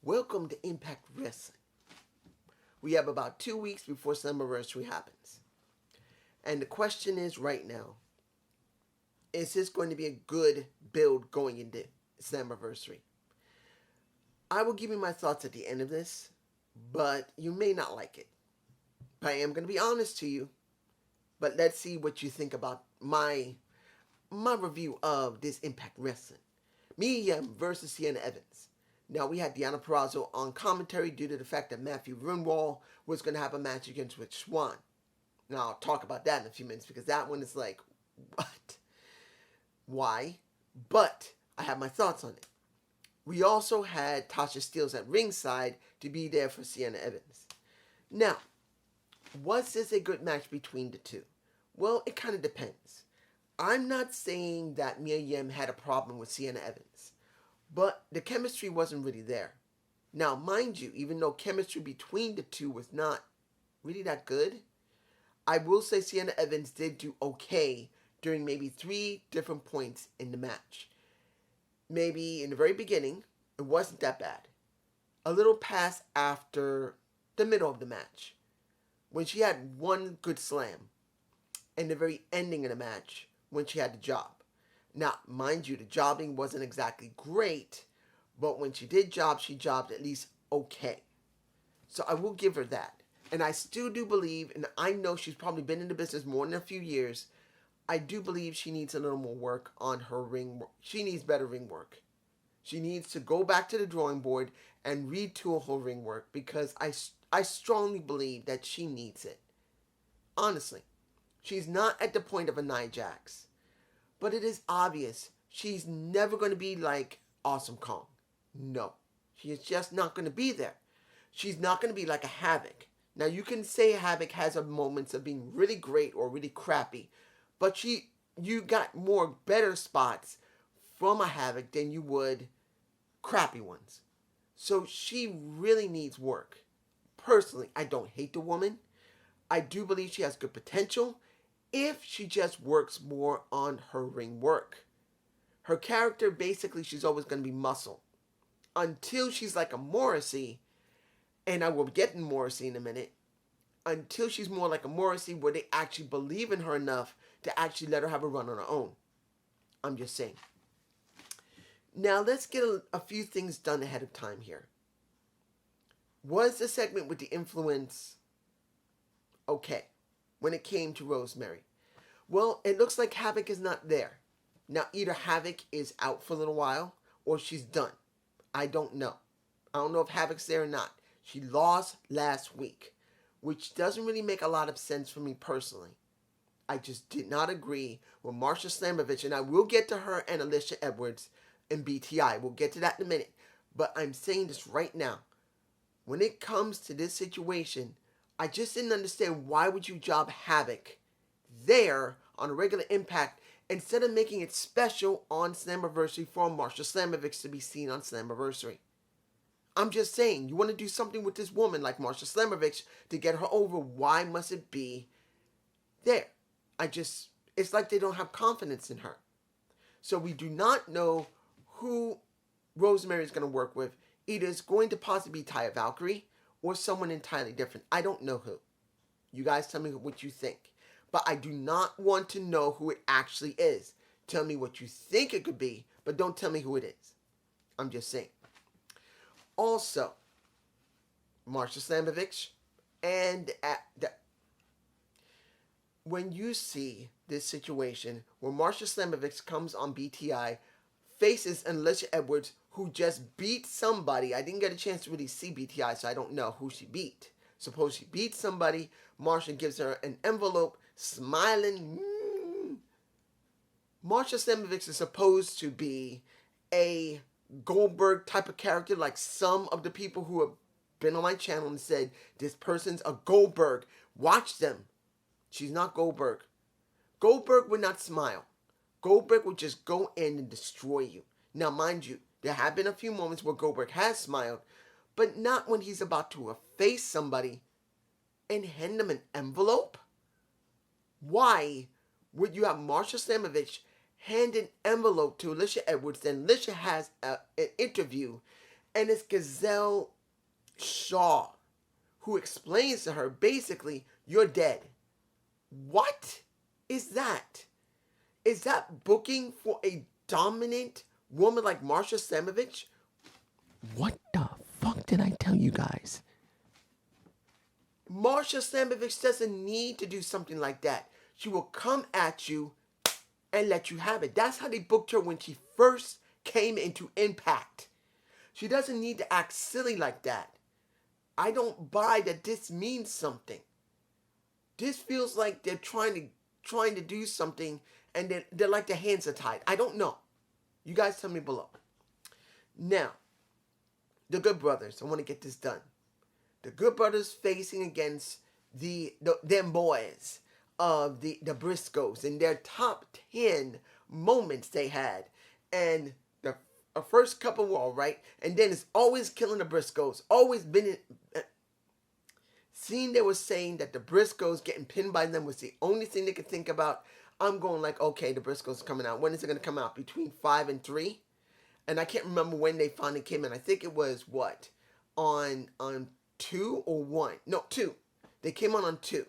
Welcome to Impact Wrestling. We have about 2 weeks before Slammiversary happens. And the question is right now, is this going to be a good build going into Slammiversary? I will give you my thoughts at the end of this, but you may not like it. But I am going to be honest to you, but let's see what you think about my review of this Impact Wrestling. Mia Yim versus Sienna Evans. Now, we had Deonna Purrazzo on commentary due to the fact that Matthew Runwall was going to have a match against Swann. Now, I'll talk about that in a few minutes because that one is like, what? Why? But I have my thoughts on it. We also had Tasha Steelz at ringside to be there for Sienna Evans. Now, was this a good match between the two? Well, it kind of depends. I'm not saying that Mia Yim had a problem with Sienna Evans, but the chemistry wasn't really there. Now, mind you, even though chemistry between the two was not really that good, I will say Sienna Evans did do okay during maybe 3 different points in the match. Maybe in the very beginning, it wasn't that bad. A little past after the middle of the match, when she had one good slam, and the very ending of the match, when she had the job. Now, mind you, the jobbing wasn't exactly great, but when she did job, she jobbed at least okay. So I will give her that. And I still do believe, and I know she's probably been in the business more than a few years, I do believe she needs a little more work on her ring work. She needs better ring work. She needs to go back to the drawing board and retool her ring work because I strongly believe that she needs it. Honestly, she's not at the point of a Nia Jax. But it is obvious she's never going to be like Awesome Kong. No, she is just not going to be there. She's not going to be like a Havoc. Now, you can say Havoc has her moments of being really great or really crappy, but you got more better spots from a Havoc than you would crappy ones. So she really needs work. Personally, I don't hate the woman. I do believe she has good potential if she just works more on her ring work. Her character, basically, she's always going to be muscle. Until she's like a Morrissey, and I will get in Morrissey in a minute, until she's more like a Morrissey where they actually believe in her enough to actually let her have a run on her own. I'm just saying. Now, let's get a few things done ahead of time here. Was the segment with the influence okay when it came to Rosemary? Well, it looks like Havoc is not there. Now, either Havoc is out for a little while or she's done. I don't know. I don't know if Havoc's there or not. She lost last week, which doesn't really make a lot of sense for me personally. I just did not agree with Marsha Slamovich, and I will get to her and Alicia Edwards in BTI. We'll get to that in a minute. But I'm saying this right now. When it comes to this situation, I just didn't understand why would you job Havoc there on a regular Impact instead of making it special on Slammiversary for Marsha Slamovich to be seen on Slammiversary. I'm just saying, you want to do something with this woman like Marsha Slamovich to get her over, why must it be there? It's like they don't have confidence in her. So we do not know who Rosemary is going to work with. Either it's going to possibly be Taya Valkyrie or someone entirely different. I don't know who. You guys tell me what you think. But I do not want to know who it actually is. Tell me what you think it could be, but don't tell me who it is. I'm just saying. Also, Marsha Slamovich, and when you see this situation where Marsha Slamovich comes on BTI, faces Alicia Edwards, who just beat somebody. I didn't get a chance to really see BTI, so I don't know who she beat. Suppose she beat somebody, Marsha gives her an envelope, smiling. Marsha Slamovich is supposed to be a Goldberg type of character, like some of the people who have been on my channel and said, this person's a Goldberg. Watch them. She's not Goldberg. Goldberg would not smile. Goldberg would just go in and destroy you. Now, mind you, there have been a few moments where Goldberg has smiled, but not when he's about to face somebody and hand them an envelope. Why would you have Marsha Slamovich hand an envelope to Alicia Edwards, then Alicia has an interview, And it's Gazelle Shaw who explains to her, basically, you're dead. What is that? Is that booking for a dominant woman like Marsha Semovich? What the fuck did I tell you guys? Marsha Semovich doesn't need to do something like that. She will come at you and let you have it. That's how they booked her when she first came into Impact. She doesn't need to act silly like that. I don't buy that this means something. This feels like they're trying to do something and they're like their hands are tied. I don't know. You guys tell me below. Now, the Good Brothers. I want to get this done. The Good Brothers facing against them boys of the Briscoes in their top 10 moments they had. And the first couple were all right. And then it's always killing the Briscoes. Always been in... Seeing they were saying that the Briscoes getting pinned by them was the only thing they could think about. I'm going like, okay, the Briscoes are coming out. When is it going to come out? Between 5 and 3? And I can't remember when they finally came in. I think it was, what? On 2 or 1? No, 2. They came on 2.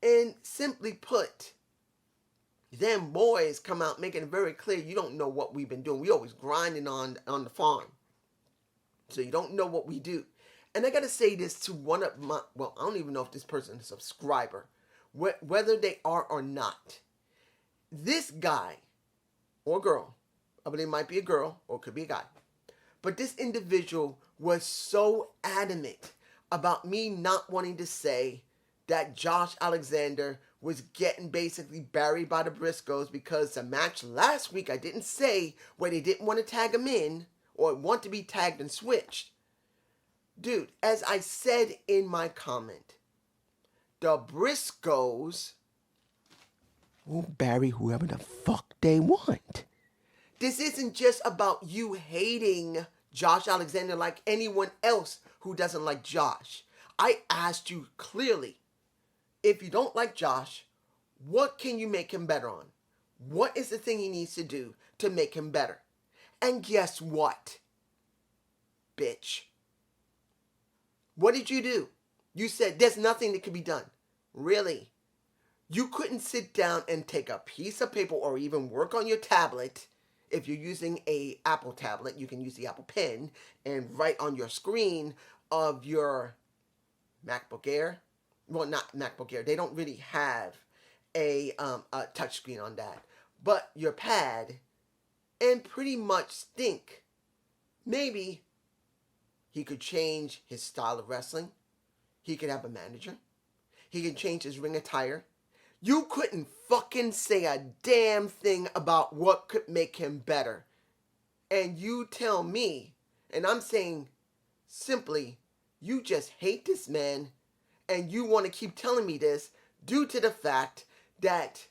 And simply put, them boys come out making it very clear you don't know what we've been doing. We always grinding on the farm. So you don't know what we do. And I got to say this to one of my, well, I don't even know if this person is a subscriber, whether they are or not. This guy or girl, I believe it might be a girl or it could be a guy, but this individual was so adamant about me not wanting to say that Josh Alexander was getting basically buried by the Briscoes because the match last week I didn't say where they didn't want to tag him in or want to be tagged and switched. Dude, as I said in my comment, the Briscoes will bury whoever the fuck they want. This isn't just about you hating Josh Alexander like anyone else who doesn't like Josh. I asked you clearly, if you don't like Josh, what can you make him better on? What is the thing he needs to do to make him better? And guess what, bitch? What did you do? You said there's nothing that could be done. Really? You couldn't sit down and take a piece of paper or even work on your tablet. If you're using an Apple tablet, you can use the Apple Pen and write on your screen of your MacBook Air. Well, not MacBook Air. They don't really have a touchscreen on that. But your pad, and pretty much think, maybe he could change his style of wrestling. He could have a manager. He could change his ring attire. You couldn't fucking say a damn thing about what could make him better. And you tell me, and I'm saying simply, you just hate this man and you want to keep telling me this due to the fact that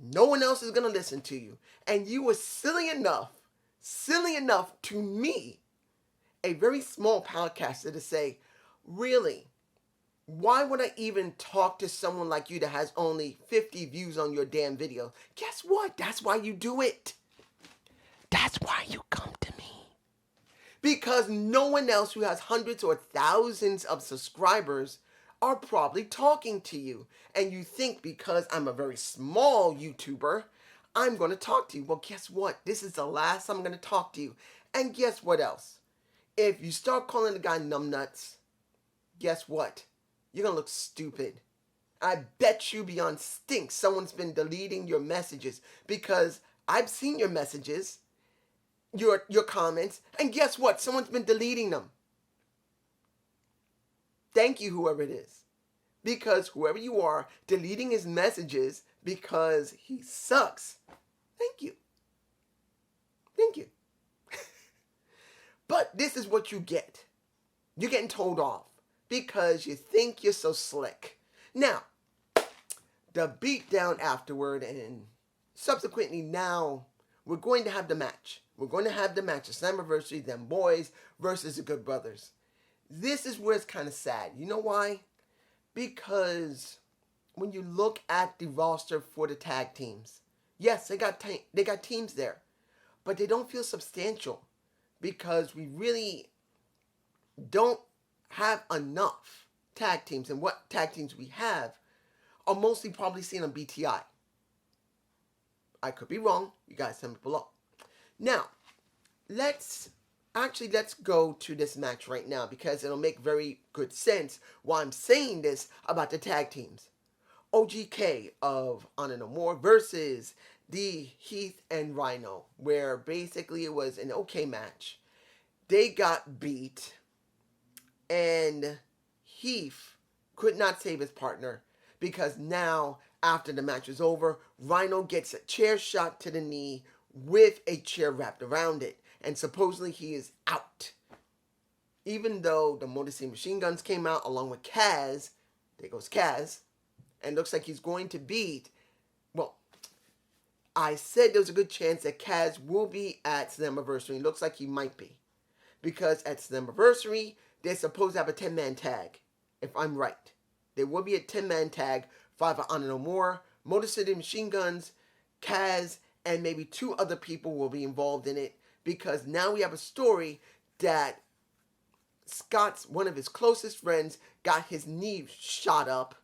no one else is going to listen to you. And you were silly enough to me, a very small podcaster, to say, really, why would I even talk to someone like you that has only 50 views on your damn video? Guess what? That's why you do it. That's why you come to me. Because no one else who has hundreds or thousands of subscribers are probably talking to you. And you think because I'm a very small YouTuber, I'm going to talk to you. Well, guess what? This is the last time I'm going to talk to you. And guess what else? If you start calling the guy numbnuts, guess what? You're going to look stupid. I bet you beyond stink someone's been deleting your messages because I've seen your messages, your comments, and guess what? Someone's been deleting them. Thank you, whoever it is. Because whoever you are, deleting his messages because he sucks. Thank you. Thank you. But this is what you get. You're getting told off because you think you're so slick. Now, the beatdown afterward and subsequently now, we're going to have the match. We're going to have the match, the Slammiversary, them boys versus the Good Brothers. This is where it's kind of sad. You know why? Because when you look at the roster for the tag teams, yes, they got teams there, but they don't feel substantial. because we really don't have enough tag teams, and what tag teams we have are mostly probably seen on BTI. I could be wrong. You guys tell me below. Now, let's go to this match right now because it'll make very good sense why I'm saying this about the tag teams. OGK of Honor No More versus the Heath and Rhino, where basically it was an okay match. They got beat, and Heath could not save his partner because now, after the match is over, Rhino gets a chair shot to the knee with a chair wrapped around it, and supposedly he is out. Even though the Motor City Machine Guns came out along with Kaz, there goes Kaz, and looks like he's going to beat, well, I said there was a good chance that Kaz will be at Slammiversary. Looks like he might be. Because at Slammiversary, they're supposed to have a 10-man tag, if I'm right. There will be a 10-man tag, 5 for Honor No More, Motor City Machine Guns, Kaz, and maybe 2 other people will be involved in it. Because now we have a story that Scott's, one of his closest friends, got his knee shot up,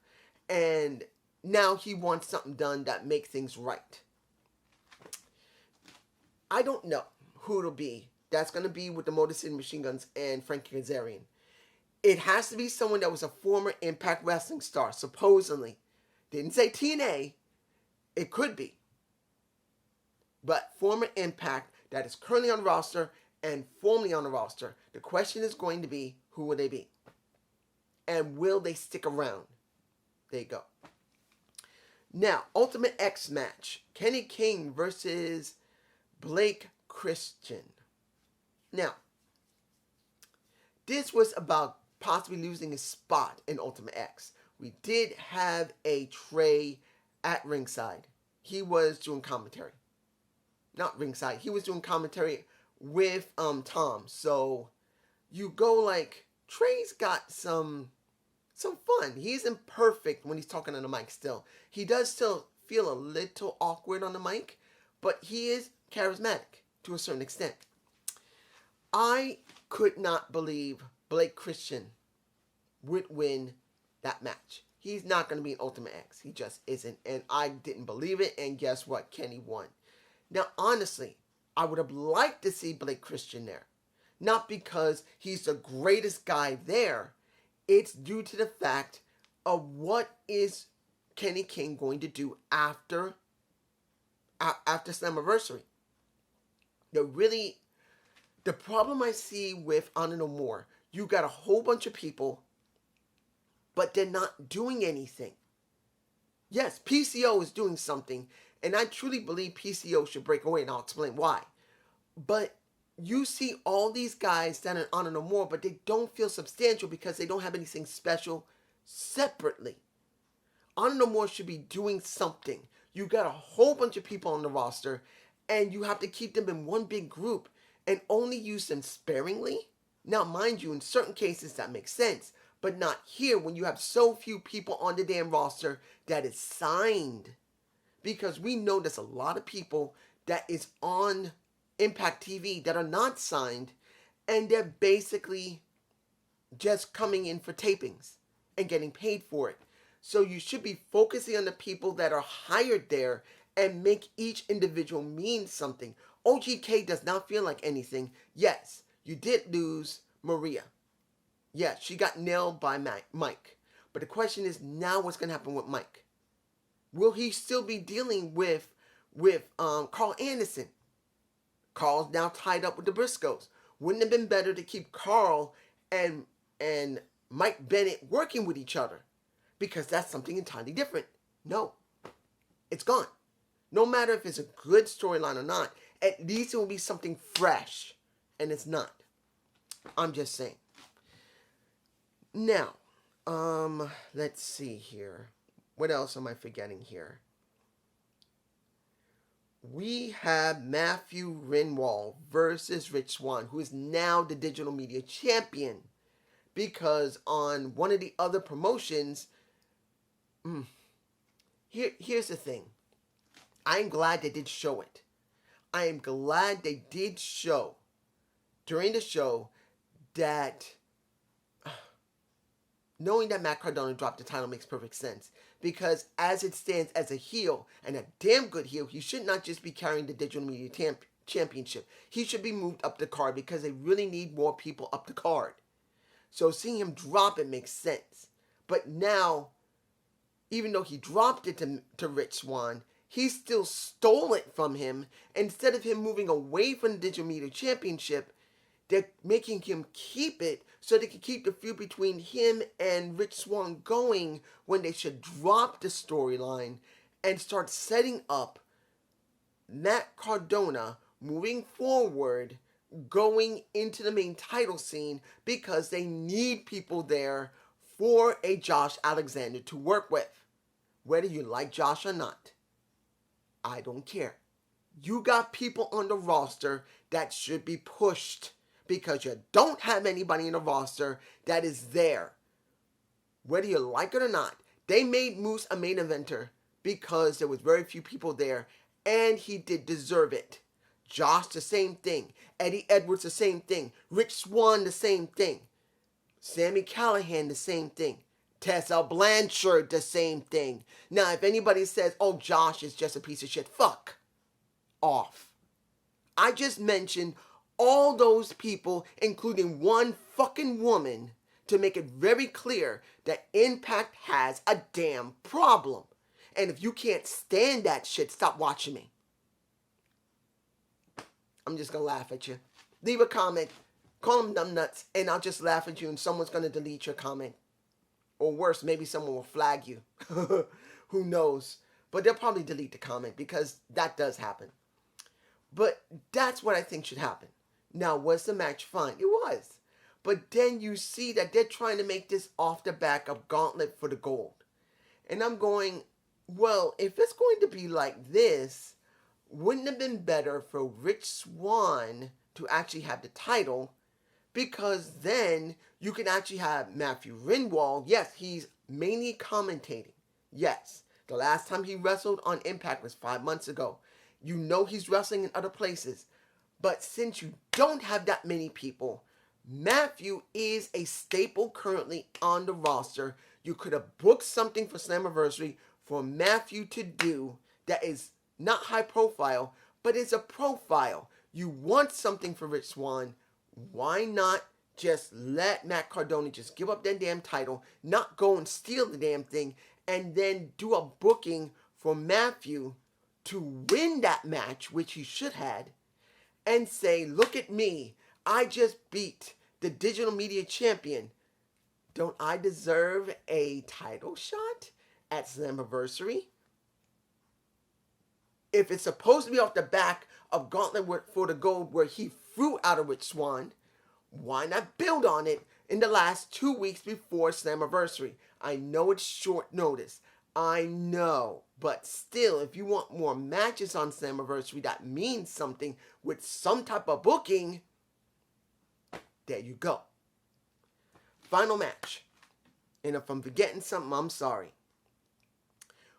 and now he wants something done that makes things right. I don't know who it'll be. That's going to be with the Motor City Machine Guns and Frankie Kazarian. It has to be someone that was a former Impact Wrestling star, supposedly. Didn't say TNA. It could be. But former Impact that is currently on the roster and formerly on the roster. The question is going to be, who will they be? And will they stick around? There you go. Now, Ultimate X match. Kenny King versus Blake Christian. Now, this was about possibly losing his spot in Ultimate X. We did have a Trey at ringside. He was doing commentary. Not ringside. He was doing commentary with Tom. So you go like, Trey's got some fun. He isn't perfect when he's talking on the mic still. He does still feel a little awkward on the mic, but he is charismatic to a certain extent. I could not believe Blake Christian would win that match. He's not going to be an Ultimate X. He just isn't. And I didn't believe it. And guess what? Kenny won. Now, honestly, I would have liked to see Blake Christian there. Not because he's the greatest guy there. It's due to the fact of what is Kenny King going to do after Slammiversary. The problem I see with Honor No More, you got a whole bunch of people, but they're not doing anything. Yes, PCO is doing something, and I truly believe PCO should break away, and I'll explain why. But you see all these guys that are Honor No More, but they don't feel substantial because they don't have anything special separately. Honor No More should be doing something. You got a whole bunch of people on the roster, and you have to keep them in one big group and only use them sparingly. Now, mind you, in certain cases that makes sense, but not here when you have so few people on the damn roster that is signed. Because we know there's a lot of people that is on Impact TV that are not signed, and they're basically just coming in for tapings and getting paid for it. So you should be focusing on the people that are hired there and make each individual mean something. OGK does not feel like anything. Yes, you did lose Maria. Yes, she got nailed by Mike. But the question is now what's going to happen with Mike? Will he still be dealing with Carl Anderson? Carl's now tied up with the Briscoes. Wouldn't it have been better to keep Carl and Mike Bennett working with each other? Because that's something entirely different. No. It's gone. No matter if it's a good storyline or not, at least it will be something fresh. And it's not. I'm just saying. Now, let's see here. What else am I forgetting here? We have Matthew Rinwald versus Rich Swann, who is now the digital media champion. Because on one of the other promotions, here's the thing. I'm glad they did show it. I am glad they did show during the show that knowing that Matt Cardona dropped the title makes perfect sense. Because as it stands as a heel, and a damn good heel, he should not just be carrying the Digital Media Championship. He should be moved up the card because they really need more people up the card. So seeing him drop it makes sense. But now, even though he dropped it to Rich Swann, he still stole it from him. Instead of him moving away from the Digital Media Championship, they're making him keep it so they can keep the feud between him and Rich Swann going, when they should drop the storyline and start setting up Matt Cardona moving forward, going into the main title scene, because they need people there for a Josh Alexander to work with. Whether you like Josh or not, I don't care. You got people on the roster that should be pushed, because you don't have anybody in the roster that is there. Whether you like it or not, they made Moose a main eventer because there was very few people there, and he did deserve it. Josh, the same thing. Eddie Edwards, the same thing. Rich Swann, the same thing. Sami Callihan, the same thing. Tessa Blanchard, the same thing. Now, if anybody says, oh, Josh is just a piece of shit, fuck off. I just mentioned all those people, including one fucking woman, to make it very clear that Impact has a damn problem. And if you can't stand that shit, stop watching me. I'm just going to laugh at you. Leave a comment, call them numbnuts, and I'll just laugh at you, and someone's going to delete your comment. Or worse, maybe someone will flag you. Who knows? But they'll probably delete the comment, because that does happen. But that's what I think should happen. Now, was the match fun? It was. But then you see that they're trying to make this off the back of Gauntlet for the Gold. And I'm going, well, if it's going to be like this, wouldn't it have been better for Rich Swann to actually have the title? Because then you can actually have Matthew Rinwald. Yes, he's mainly commentating. Yes, the last time he wrestled on Impact was 5 months ago. You know he's wrestling in other places. But since you don't have that many people, Matthew is a staple currently on the roster. You could have booked something for Slammiversary for Matthew to do that is not high profile, but is a profile. You want something for Rich Swann. Why not just let Matt Cardona just give up that damn title, not go and steal the damn thing, and then do a booking for Matthew to win that match, which he should had, and say, look at me, I just beat the Digital Media Champion. Don't I deserve a title shot at Slammiversary? If it's supposed to be off the back of Gauntlet for the Gold, where he threw out of Rich Swann, why not build on it in the last 2 weeks before Slammiversary? I know it's short notice. I know. But still, if you want more matches on Slammiversary that means something with some type of booking, there you go. Final match. And if I'm forgetting something, I'm sorry.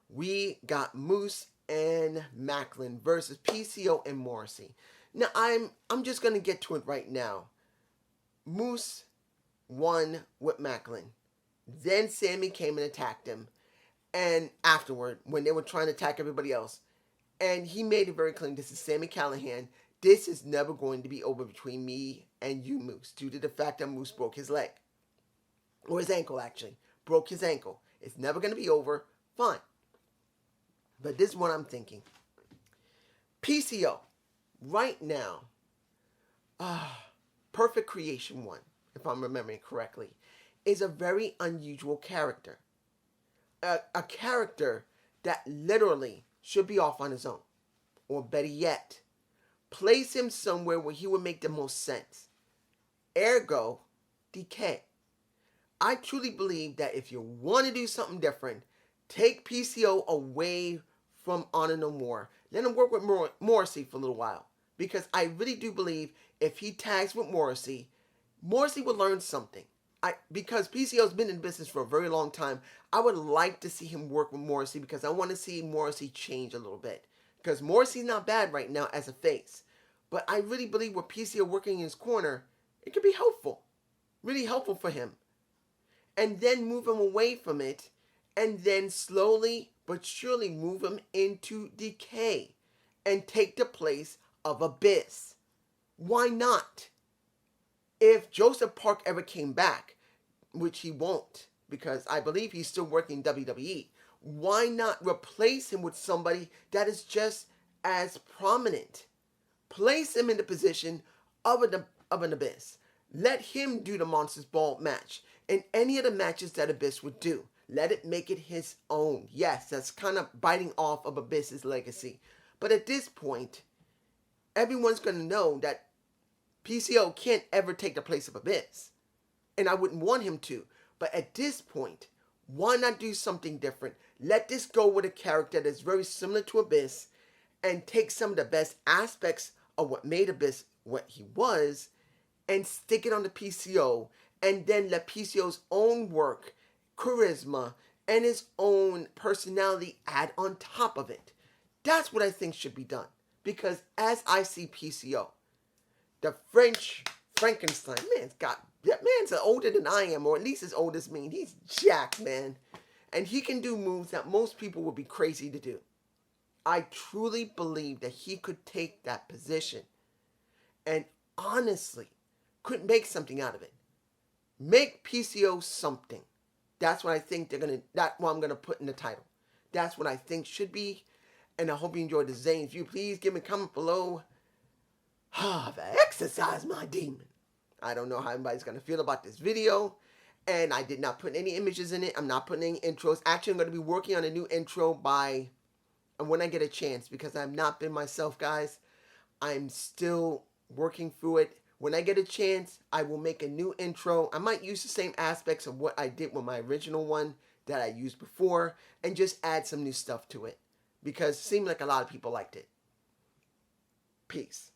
We got Moose and Macklin versus PCO and Morrissey. Now, I'm just going to get to it right now. Moose won with Macklin. Then Sammy came and attacked him. And afterward, when they were trying to attack everybody else, and he made it very clear, this is Sami Callihan. This is never going to be over between me and you, Moose, due to the fact that Moose broke his leg. Or his ankle, actually. Broke his ankle. It's never going to be over. Fine. But this is what I'm thinking. PCO, right now, Perfect Creation 1, if I'm remembering correctly, is a very unusual character. A character that literally should be off on his own. Or better yet, place him somewhere where he would make the most sense. Ergo, DK. I truly believe that if you want to do something different, take PCO away from Honor No More. Let him work with Morrissey for a little while. Because I really do believe if he tags with Morrissey, Morrissey will learn something. Because PCO's been in business for a very long time, I would like to see him work with Morrissey because I want to see Morrissey change a little bit. Because Morrissey's not bad right now as a face. But I really believe with PCO working in his corner, It could be helpful, really helpful for him. And then move him away from it, and then slowly but surely move him into Decay and take the place of Abyss. Why not? If Joseph Park ever came back, which he won't, because I believe he's still working WWE, why not replace him with somebody that is just as prominent? Place him in the position of an Abyss. Let him do the Monsters Ball match and any of the matches that Abyss would do. Let it make it his own. Yes, that's kind of biting off of Abyss's legacy. But at this point, everyone's going to know that PCO can't ever take the place of Abyss. And I wouldn't want him to. But at this point, why not do something different? Let this go with a character that's very similar to Abyss and take some of the best aspects of what made Abyss what he was and stick it on the PCO, and then let PCO's own work, charisma, and his own personality add on top of it. That's what I think should be done. Because as I see PCO, the French Frankenstein, that man's older than I am, or at least as old as me. He's jacked, man. And he can do moves that most people would be crazy to do. I truly believe that he could take that position and honestly could make something out of it. Make PCO something. That's what I think that's what I'm going to put in the title. That's what I think should be. And I hope you enjoyed the Zane. If you please give me a comment below. I've exercised my demon. I don't know how everybody's going to feel about this video. And I did not put any images in it. I'm not putting any intros. Actually, I'm going to be working on a new intro when I get a chance, because I've not been myself, guys. I'm still working through it. When I get a chance, I will make a new intro. I might use the same aspects of what I did with my original one that I used before and just add some new stuff to it, because it seemed like a lot of people liked it. Peace.